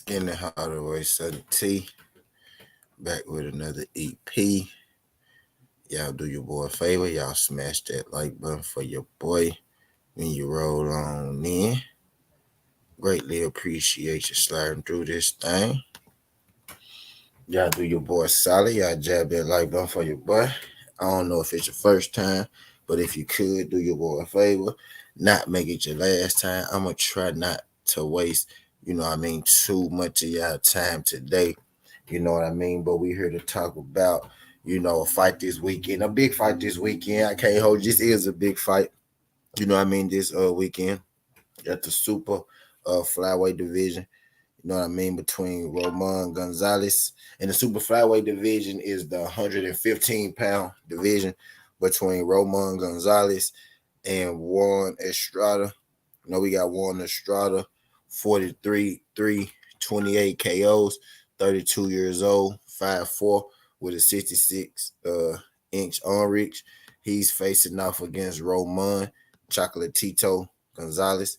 Skinny Hardaway 7T. Back with another EP. Y'all do your boy a favor. Y'all smash that like button for your boy when you roll on in. Greatly appreciate you sliding through this thing. Y'all do your boy solid. Y'all jab that like button for your boy. I don't know if it's your first time, but if you could do your boy a favor, not make it your last time. I'm gonna try not to waste, too much of y'all time today. You know what I mean? But we here to talk about, a fight this weekend, a big fight this weekend. I can't hold you. This is a big fight. You know what I mean? This weekend at the super flyweight division. You know what I mean? Between Roman Gonzalez and the super flyweight division is the 115-pound division between Roman Gonzalez and Juan Estrada. We got Juan Estrada, 43, 3, 28 KOs, 32 years old, 5'4", with a 66-inch arm reach. He's facing off against Roman Chocolatito Gonzalez.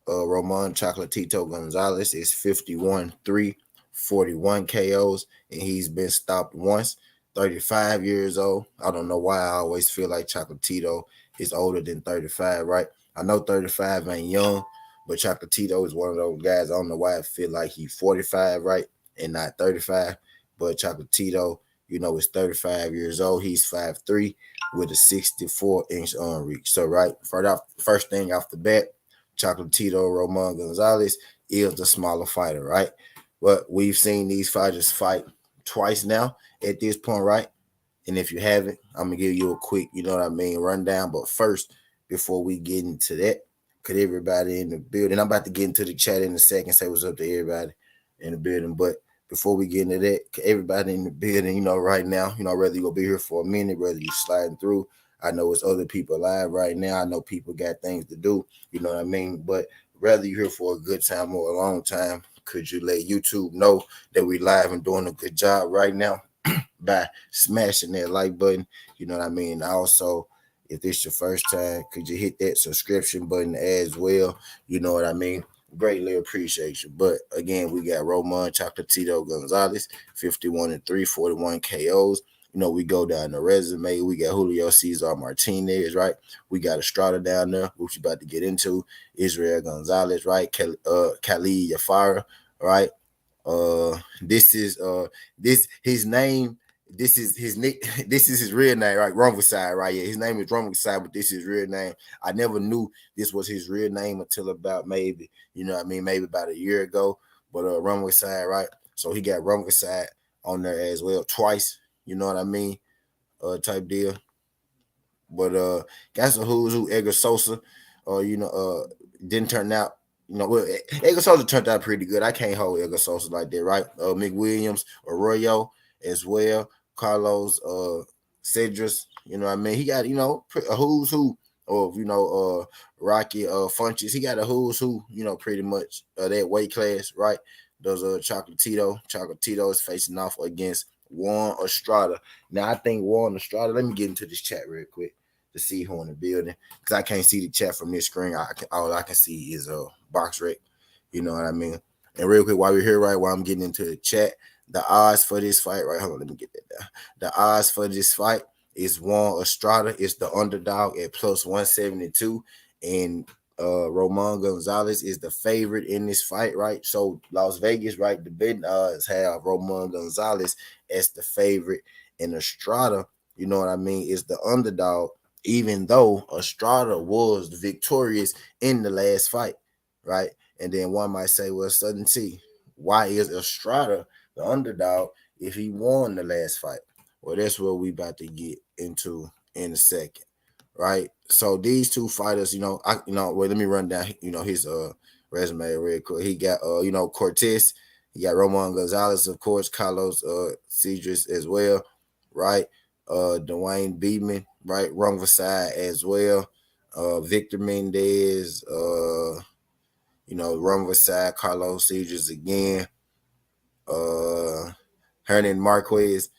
Roman Chocolatito Gonzalez is 51, 3, 41 KOs, and he's been stopped once. 35 years old. I don't know why I always feel like Chocolatito is older than 35, right? I know 35 ain't young, but Chocolatito is one of those guys. I don't know why I feel like he's 45, right, and not 35. But Chocolatito, is 35 years old. He's 5'3", with a 64-inch arm reach. So, right, first thing off the bat, Chocolatito Roman Gonzalez is the smaller fighter, right? But we've seen these fighters fight twice now at this point, right? And if you haven't, I'm gonna give you a quick, rundown. But first, before we get into that, could everybody in the building? I'm about to get into the chat in a second, say what's up to everybody in the building. But before we get into that, everybody in the building, right now, whether you're gonna be here for a minute, whether you're sliding through. I know it's other people live right now. I know people got things to do, you know what I mean? But whether you're here for a good time or a long time, could you let YouTube know that we live and doing a good job right now by smashing that like button? You know what I mean? Also, if this your first time, could you hit that subscription button as well? You know what I mean? Greatly appreciate you. But again, we got Roman Chocolatito Gonzalez, 51 and 3, 41 KOs. We go down the resume. We got Julio Cesar Martinez, right? We got Estrada down there, which we about to get into. Israel Gonzalez, right? Khalid Yafara, right? This is his name. This is his nick. This is his real name, right? Rumbleside, right? Yeah, his name is Rumbleside, but this is his real name. I never knew this was his real name until about maybe, maybe about a year ago. But Rumbleside, right? So he got Rumbleside on there as well twice. You know what I mean? Type deal. But got some who's who. Edgar Sosa, didn't turn out. Well, Edgar Sosa turned out pretty good. I can't hold Edgar Sosa like that, right? Mick Williams, Arroyo as well. Carlos Cedrus, you know what I mean? He got, a who's who of, Rocky Funches. He got a who's who, pretty much that weight class, right? Those Chocolatito. Chocolatito is facing off against Juan Estrada. Now, I think Juan Estrada, let me get into this chat real quick to see who in the building, because I can't see the chat from this screen. All I can see is box rec. You know what I mean? And real quick, while we're here, right, while I'm getting into the chat, the odds for this fight, right? Hold on, let me get that down. The odds for this fight is Juan Estrada is the underdog at plus 172, and Roman Gonzalez is the favorite in this fight, right? So Las Vegas, right, the betting odds have Roman Gonzalez as the favorite, and Estrada, you know what I mean, is the underdog, even though Estrada was victorious in the last fight, right? And then one might say, well, Southern T, why is Estrada the underdog if he won the last fight? Well, that's what we about to get into in a second, right? So these two fighters, well, let me run down, his resume real quick. He got Cortez, he got Roman Gonzalez, of course, Carlos Cedrus as well, right? Dwayne Beedman, right? Rumbleside as well. Victor Mendez, Rumbleside, Carlos Cedrus again. Hernan Marquez,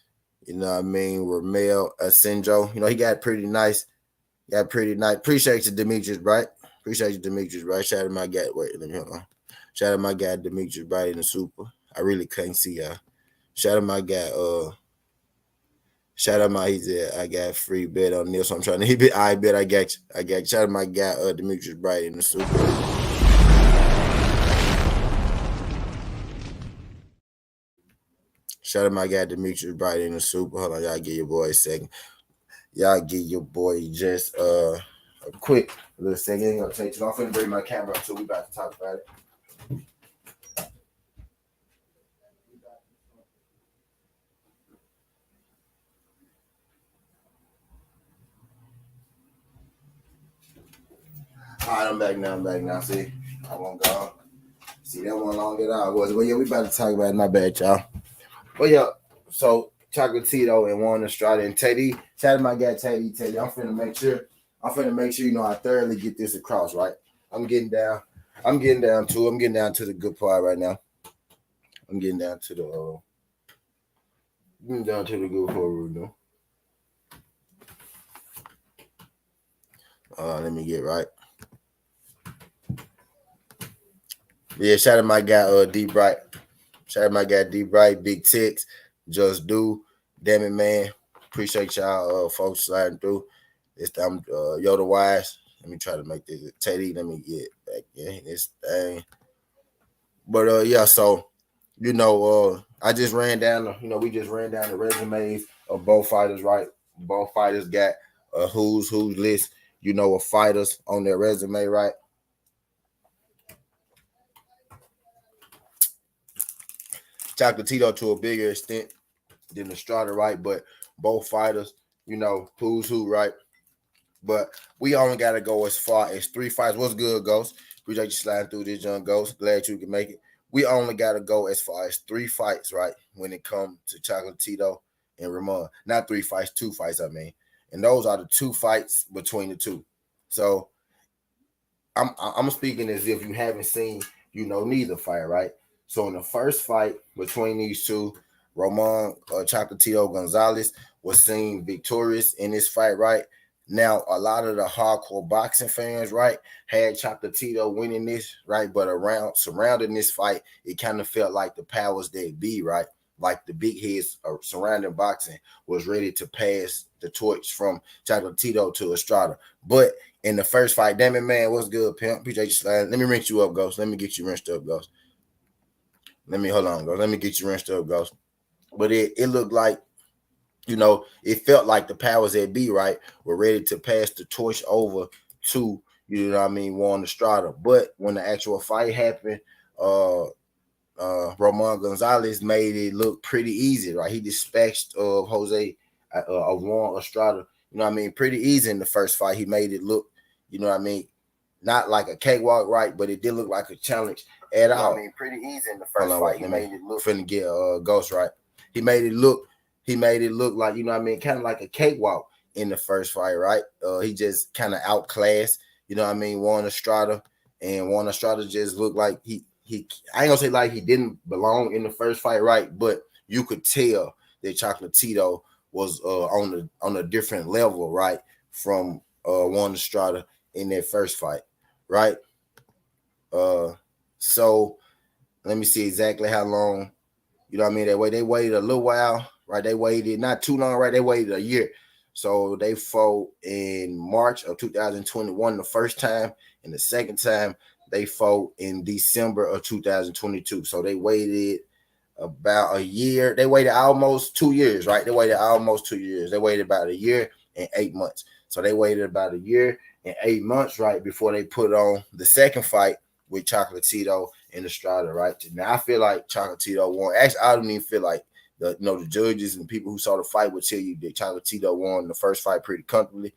you know what I mean? Ramel Asenjo, he got pretty nice. Appreciate you, Demetrius, right? Appreciate you, Demetrius, right? Shout out to my guy. Wait, let me hold on. Shout out my guy Demetrius Brady in the Super. I really can't see y'all. Shout out my guy. Shout out my he said I got free bet on this. So I'm trying to hit it. I bet I got you. I got you. Shout out my guy Demetrius Brady in the Super. Shout out my guy Demetrius Brady in the Super. Hold on, y'all give your boy a second. Y'all give your boy just a quick little second. Ain't gonna take too long. I'm finna bring my camera up so we about to talk about it. All right, I'm back now. I'm back now. See, I won't go. See, that one long that I was. Well, yeah, we about to talk about it. My bad, y'all. But yeah, so Chocolatito and Juan Estrada and Teddy. Shout out my guy Teddy. I'm finna make sure. You know I thoroughly get this across, right? I'm getting down to the good part right now. I'm getting down to the good part right now. Let me get right. Yeah, shout out my guy D Bright. Shout out my guy D Bright, Big Ticks, Just Do, Damn It Man. Appreciate y'all folks sliding through. This time Yoda Wise. Let me try to make this Teddy. Let me get back in this thing. But yeah, so you know, I just ran down we just ran down the resumes of both fighters, right? Both fighters got a who's list, of fighters on their resume, right? Chocolatito to a bigger extent than Estrada, right? But both fighters, who's who, right? But we only got to go as far as 3 fights. What's good, Ghost? Appreciate you sliding through this, young Ghost. Glad you can make it. We only got to go as far as 3 fights, right? When it comes to Chocolatito and Ramon. Not 3 fights, 2 fights, I mean. And those are the 2 fights between the two. So I'm speaking as if you haven't seen, neither fight, right? So in the first fight between these two, Ramon Chocolatito Gonzalez was seen victorious in this fight, right? Now, a lot of the hardcore boxing fans, right, had Chocolatito winning this, right? But surrounding this fight, it kind of felt like the powers that be, right? Like the big heads surrounding boxing was ready to pass the torch from Chocolatito to Estrada. But in the first fight, damn it, man, what's good, pimp? Appreciate you sliding. Let me rinse you up, Ghost. Let me get you rinsed up, Ghost. Hold on, Ghost. Let me get you rinsed up, Ghost. But it looked like, it felt like the powers that be, right, were ready to pass the torch over to, Juan Estrada. But when the actual fight happened, Ramon Gonzalez made it look pretty easy, right? He dispatched of Juan Estrada, pretty easy in the first fight. He made it look, not like a cakewalk, right? But it did look like a challenge at all. Pretty easy in the first fight. He made it look. Finna get Ghost right. He made it look like, kind of like a cakewalk in the first fight, right? He just kind of outclassed, Juan Estrada, and Juan Estrada just looked like he I ain't gonna say like he didn't belong in the first fight, right? But you could tell that Chocolatito was on a different level, right, from Juan Estrada in that first fight, right? So let me see exactly how long, they waited a little while, right? They waited not too long, right? They waited a year. So they fought in March of 2021 the first time, and the second time they fought in December of 2022. So they waited about a year. They waited almost 2 years, right? They waited almost 2 years. They waited about a year and 8 months. So they waited about a year and 8 months, right, before they put on the second fight with Chocolatito and Estrada, right? Now I feel like Chocolatito won. Actually, I don't even feel like the judges and the people who saw the fight would tell you that Chocolatito won the first fight pretty comfortably.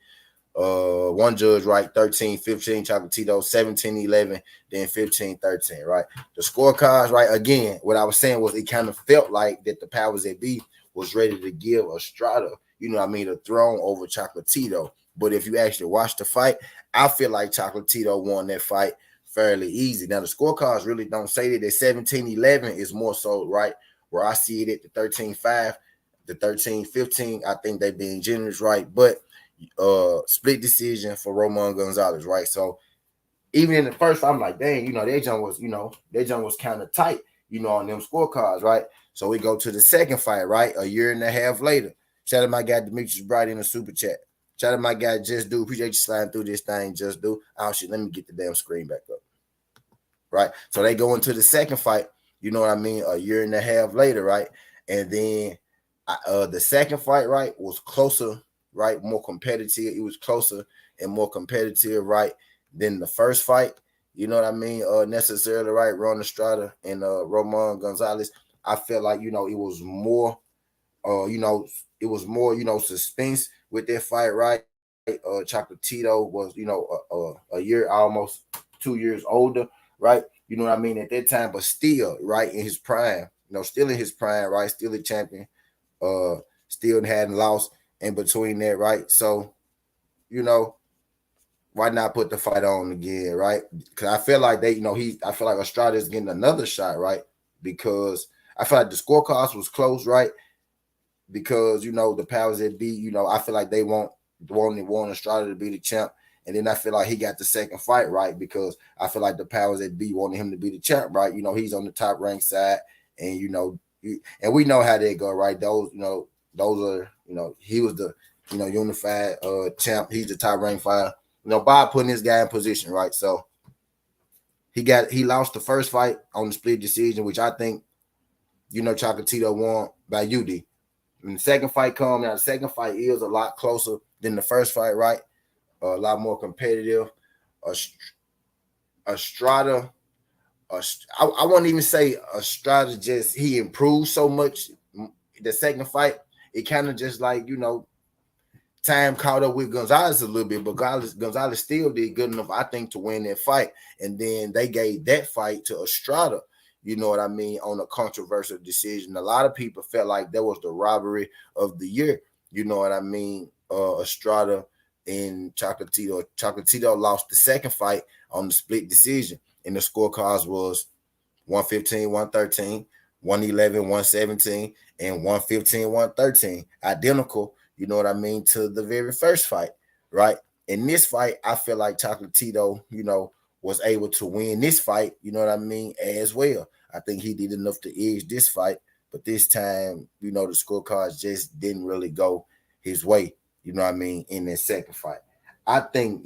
One judge, right, 13-15, Chocolatito, 17-11, then 15-13, right? The scorecards, right, again, what I was saying was it kind of felt like that the powers that be was ready to give Estrada, the throne over Chocolatito. But if you actually watch the fight, I feel like Chocolatito won that fight fairly easy. Now, the scorecards really don't say that. The 17-11 is more so, right, where I see it at the 13-5, the 13-15. I think they're being generous, right? But split decision for Ramon Gonzalez, right? So Even in the first, I'm like, dang, that jump was kind of tight, on them scorecards, right? So we go to the second fight, right? A year and a half later. Shout out my guy Demetrius Bright in the super chat. Shout out my guy Just Do. Appreciate you sliding through this thing, Just Do. Oh shit, let me get the damn screen back up. Right. So they go into the second fight, a year and a half later, right? And then the second fight, right, was closer, right? More competitive. It was closer and more competitive, right? Than the first fight. Necessarily, right? Ron Estrada and Roman Gonzalez. I felt like, it was more it was more, suspense with that fight, right? Chocolatito was, a year, almost 2 years older, right? You know what I mean? At that time, but still, right, in his prime, still in his prime, right? Still a champion, uh, still hadn't lost in between that, right? So, you know, why not put the fight on again, right? Because I feel like I feel like Estrada is getting another shot, right? Because I feel like the scorecards was close, right? Because the powers that be, I feel like they want Estrada to be the champ, and then I feel like he got the second fight right because I feel like the powers that be wanted him to be the champ, right? He's on the top ranked side, and and we know how they go, right? Those are he was the unified champ. He's the top ranked fighter. By putting this guy in position, right? So he lost the first fight on the split decision, which I think Chocolatito won by UD. When the second fight comes, now the second fight is a lot closer than the first fight, right? A lot more competitive. Estrada, I won't even say Estrada just he improved so much. The second fight, it kind of just like time caught up with Gonzalez a little bit, but Gonzalez still did good enough, I think, to win that fight. And then they gave that fight to Estrada, you know what I mean, on a controversial decision. A lot of people felt like that was the robbery of the year, you know what I mean? Estrada and Chocolatito. Chocolatito lost the second fight on the split decision, and the scorecards was 115, 113, 111, 117, and 115, 113. Identical, you know what I mean, to the very first fight, right? In this fight, I feel like Chocolatito, was able to win this fight, you know what I mean, as well. I think he did enough to edge this fight, but this time, the scorecards just didn't really go his way, you know what I mean, in that second fight. I think,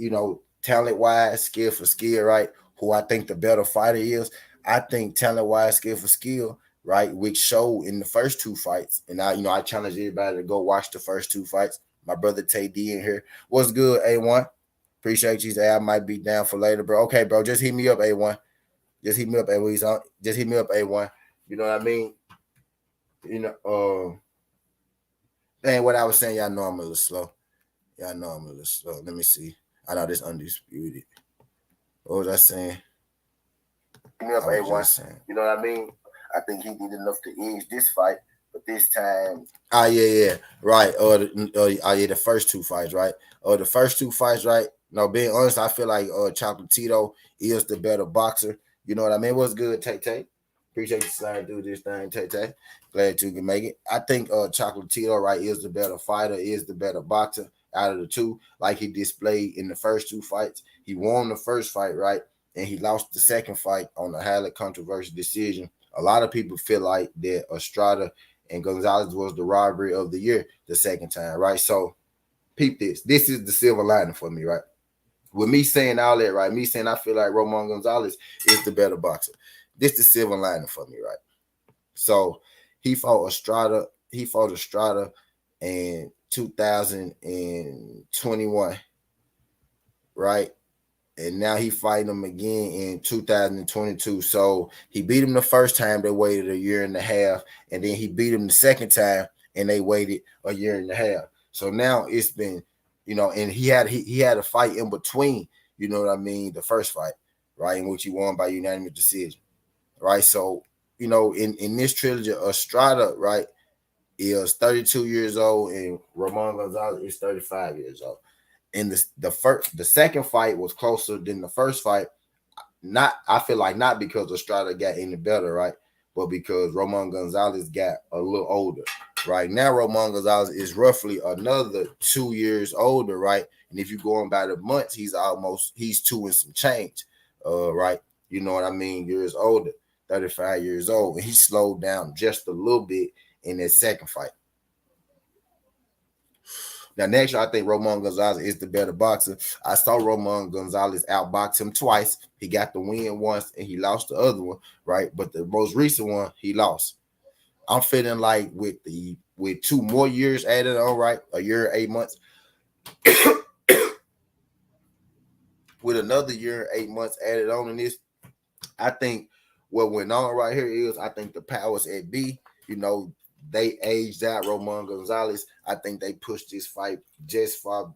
talent wise, skill for skill, right? Who I think the better fighter is. I think talent wise, skill for skill, right, which showed in the first two fights. And I challenge everybody to go watch the first two fights. My brother Tay D in here. What's good, A1? Appreciate you. Say I might be down for later, bro. Okay, bro. Just hit me up, A1. Just hit me up, A1. He's on. Just hit me up, A1. You know what I mean? You know, and what I was saying, y'all know I'm a little slow. Y'all know I'm a little slow. Let me see. I know this undisputed. What was I saying? Me up A1. You know what I mean? I think he did enough to edge this fight, but this time. Yeah, right. The first two fights, right? The first two fights, right? No, being honest, I feel like Chocolatito is the better boxer. You know what I mean? What's good, Tay Tay? Appreciate you sliding through this thing, Tay Tay. Glad you can make it. I think Chocolatito, right, is the better fighter, is the better boxer out of the two, like he displayed in the first two fights. He won the first fight, right? And he lost the second fight on a highly controversial decision. A lot of people feel like that Estrada and Gonzalez was the robbery of the year the second time, right? So peep this. This is the silver lining for me, right? With me saying all that, right? Me saying I feel like Roman Gonzalez is the better boxer. This is the silver lining for me, right? So he fought Estrada. He fought Estrada in 2021, right? And now he fighting him again in 2022. So he beat him the first time. They waited a year and a half, and then he beat him the second time, and they waited a year and a half. So now it's been, and he had a fight in between. You know what I mean? The first fight, right, in which he won by unanimous decision, right? So in this trilogy, Estrada, right, is 32 years old, and Ramon Gonzalez is 35 years old. And the second fight was closer than the first fight. I feel like not because Estrada got any better, right? But because Roman Gonzalez got a little older. Right now, Roman Gonzalez is roughly another 2 years older, right? And if you're going by the months, he's 2 and some change. right? You know what I mean? Years older, 35 years old, and he slowed down just a little bit in that second fight. Now, next year, I think Roman Gonzalez is the better boxer. I saw Roman Gonzalez outbox him twice. He got the win once, and he lost the other one, right? But the most recent one, he lost. I'm feeling like with 2 more years added on, right? A year, 8 months, with another year, 8 months added on in this, I think what went on right here is I think the powers at B, you know, they aged out Roman Gonzalez. I think they pushed this fight just far,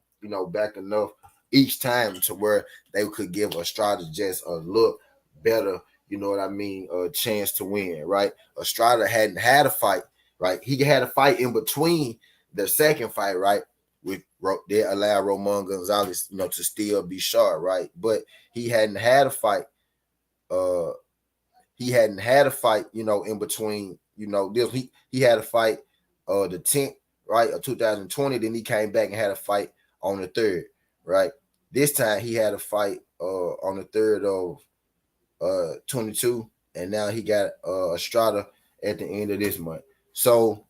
back enough each time to where they could give Estrada just a look better, you know what I mean, a chance to win, right? Estrada hadn't had a fight, right? He had a fight in between the second fight, right? With they allowed Roman Gonzalez, to still be sharp, right? But he hadn't had a fight. Uh, he hadn't had a fight, in between, this he had a fight the 10th, right, of 2020. Then he came back and had a fight on the 3rd, right? This time he had a fight on the 3rd of 22, and now he got Estrada at the end of this month. So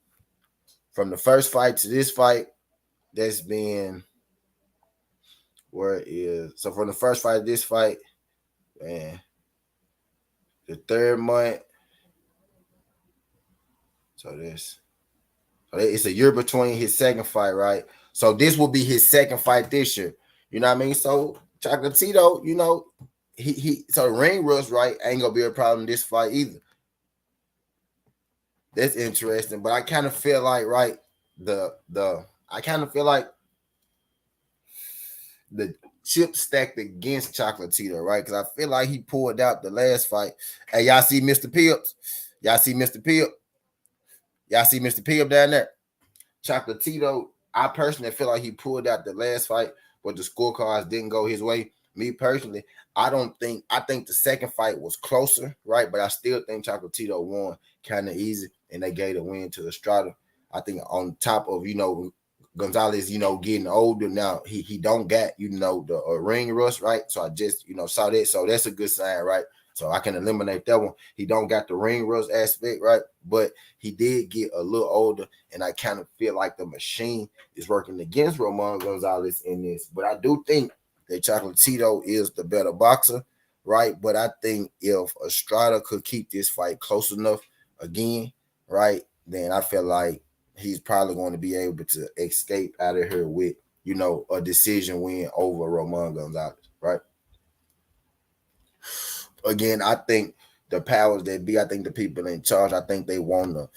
from the first fight to this fight, that's been so from the first fight to this fight, man, the 3rd month. So it's a year between his second fight, right? So this will be his second fight this year. You know what I mean? So Chocolatito, so ring rust, right, ain't gonna be a problem in this fight either. That's interesting, but I kind of feel like, right, I kind of feel like the chip stacked against Chocolatito, right? Because I feel like he pulled out the last fight. Hey, y'all see Mr. Pips? Y'all see Mr. Pip? Y'all see Mr. Pip down there? Chocolatito, I personally feel like he pulled out the last fight, but the scorecards didn't go his way. Me personally, I think the second fight was closer, right? But I still think Chocolatito won kind of easy, and they gave the win to Estrada. I think on top of, Gonzalez, getting older now, he don't got, the ring rust, right? So I just, saw that. So that's a good sign, right? So I can eliminate that one. He don't got the ring rust aspect, right? But he did get a little older, and I kind of feel like the machine is working against Roman Gonzalez in this. But I do think that Chocolatito is the better boxer, right? But I think if Estrada could keep this fight close enough again, right, then I feel like he's probably going to be able to escape out of here with, a decision win over Roman Gonzalez, right? Again, I think the powers that be, I think the people in charge, I think they want to,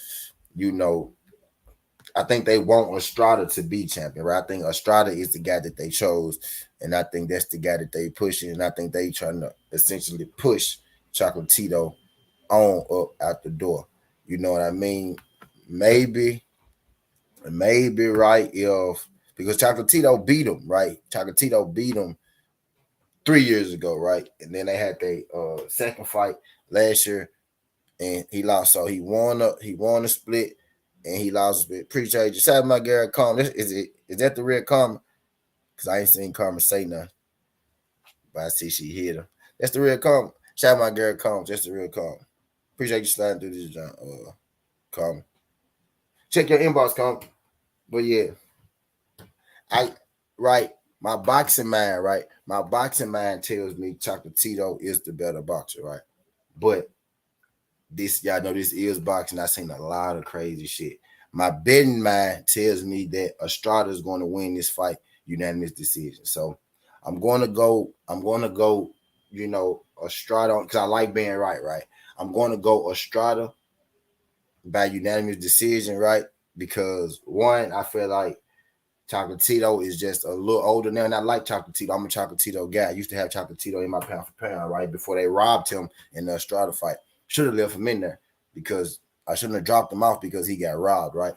I think they want Estrada to be champion, right? I think Estrada is the guy that they chose, and I think that's the guy that they pushing, and I think they trying to essentially push Chocolatito on up out the door. You know what I mean? Maybe, right, because Chocolatito beat him, right? Chocolatito beat him 3 years ago, right? And then they had their second fight last year, and he lost. So he won a split, and he lost a split. Appreciate you. Shout out my girl Karma. Is that the real Karma? Because I ain't seen Karma say nothing, but I see she hit her. That's the real Karma. Shout out my girl Karma. That's the real Karma. Appreciate you sliding through this, John. Karma. Check your inbox, Karma. But yeah, I right. My boxing mind, right? My boxing mind tells me Chocolatito is the better boxer, right? But this, y'all know, this is boxing. I've seen a lot of crazy shit. My betting mind tells me that Estrada is going to win this fight, unanimous decision. So I'm going to go, Estrada, because I like being right, right? I'm going to go Estrada by unanimous decision, right? Because one, I feel like Chocolatito is just a little older now, and I like Chocolatito. I'm a Chocolatito guy. I used to have Chocolatito in my pound for pound, right? Before they robbed him in the Estrada fight. Should have left him in there because I shouldn't have dropped him off because he got robbed, right?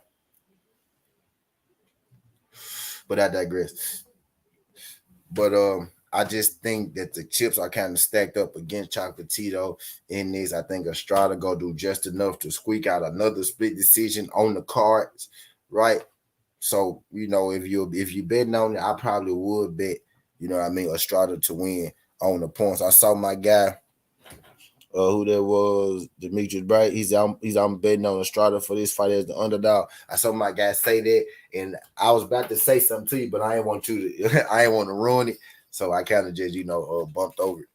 But I digress. But I just think that the chips are kind of stacked up against Chocolatito in this. I think Estrada go do just enough to squeak out another split decision on the cards, right? So, if you betting on it, I probably would bet, Estrada to win on the points. I saw my guy, who that was, Demetrius Bright. He's betting on Estrada for this fight as the underdog. I saw my guy say that, and I was about to say something to you, but I didn't want you to. I didn't want to ruin it, so I kind of just bumped over it.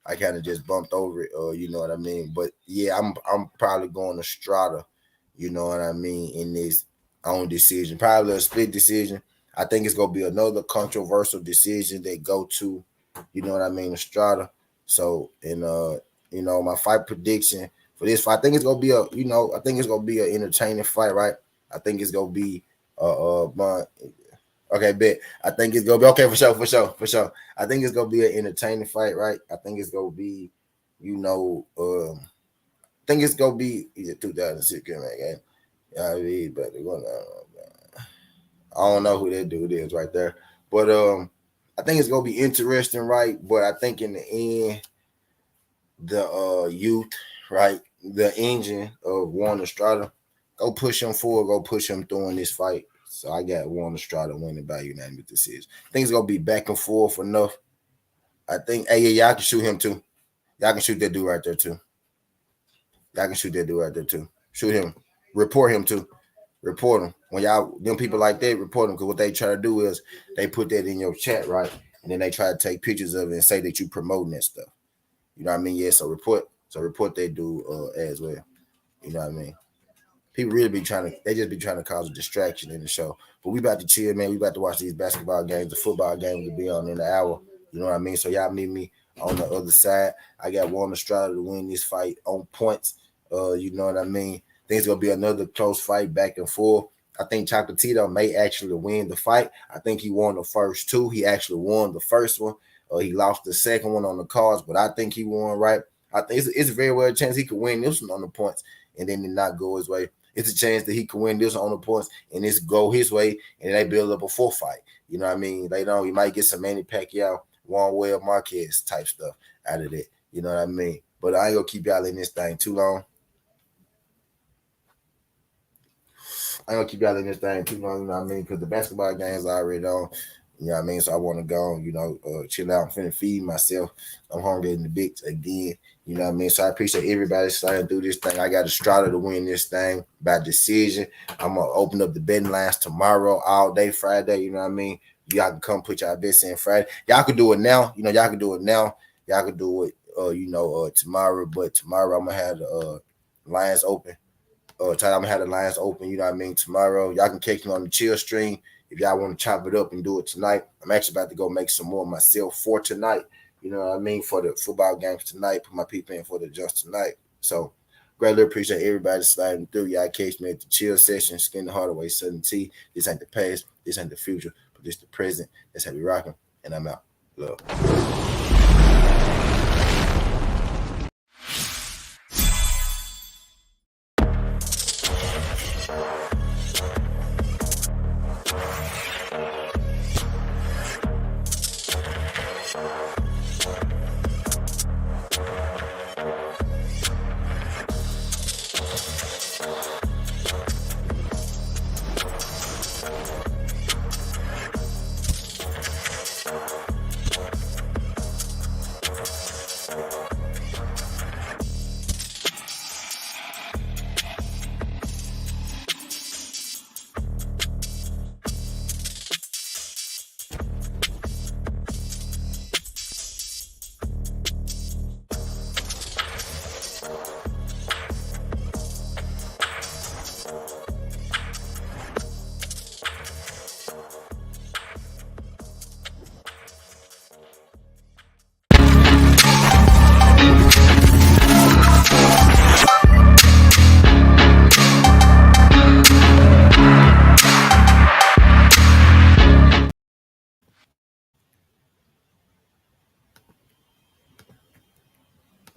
I kind of just bumped over it. You know what I mean? But yeah, I'm probably going Estrada. You know what I mean, in this own decision, probably a split decision. I think it's gonna be another controversial decision they go to. You know what I mean, Estrada. So and my fight prediction for this fight, I think it's gonna be I think it's gonna be an entertaining fight, right? I think it's gonna be my okay, bet. I think it's gonna be okay for sure. I think it's gonna be an entertaining fight, right? I think it's gonna be, I think it's gonna be either 2006 game. Yeah, I mean, but I don't know who that dude is right there, but I think it's gonna be interesting, right? But I think in the end, the youth, right, the engine of Warren Estrada, go push him forward, go push him through in this fight. So I got Warren Estrada winning by unanimous decision. I think it's gonna be back and forth enough. I think, hey, yeah, y'all can shoot him too. Y'all can shoot that dude right there too. Y'all can shoot that dude right there too. Shoot him. Report him too. Report him. When y'all, them people like that, report them. Because what they try to do is they put that in your chat, right? And then they try to take pictures of it and say that you promoting that stuff. You know what I mean? Yeah, so report they do as well. You know what I mean? People really they just be trying to cause a distraction in the show. But we about to chill, man. We about to watch these basketball games. The football game will be on in an hour. You know what I mean? So y'all meet me on the other side. I got Warren Estrada to win this fight on points. You know what I mean? I think it's gonna be another close fight back and forth. I think Chocolatito may actually win the fight. I think he won the first two. He actually won the first one. He lost the second one on the cards, but I think he won, right? I think it's very well a chance he could win this one on the points and then it not go his way. It's a chance that he could win this on the points and this go his way, and they build up a full fight. You know what I mean? Later on, we might get some Manny Pacquiao, Juan Well Marquez type stuff out of that. You know what I mean? But I ain't gonna keep y'all in this thing too long. I ain't gonna keep y'all in this thing too long, you know what I mean? Because the basketball games are already on. You know what I mean? So I want to go, chill out. I'm finna feed myself. I'm hungry in the bits again. You know what I mean? So I appreciate everybody starting to do this thing. I got Estrada to win this thing by decision. I'm going to open up the betting lines tomorrow, all day Friday. You know what I mean? Y'all can come put y'all bets in Friday. Y'all can do it now. Y'all can do it now. Y'all can do it, tomorrow. But tomorrow I'm going to have the lines open. I'm gonna have the lines open, you know what I mean, tomorrow. Y'all can catch me on the chill stream if y'all want to chop it up and do it tonight. I'm actually about to go make some more myself for tonight, you know what I mean, for the football games tonight, put my people in for the just tonight. So greatly appreciate everybody sliding through. Y'all catch me at the chill session, Skin the Hardaway Southern Tea. This ain't the past, this ain't the future, but this the present. That's how we rocking, and I'm out. Love.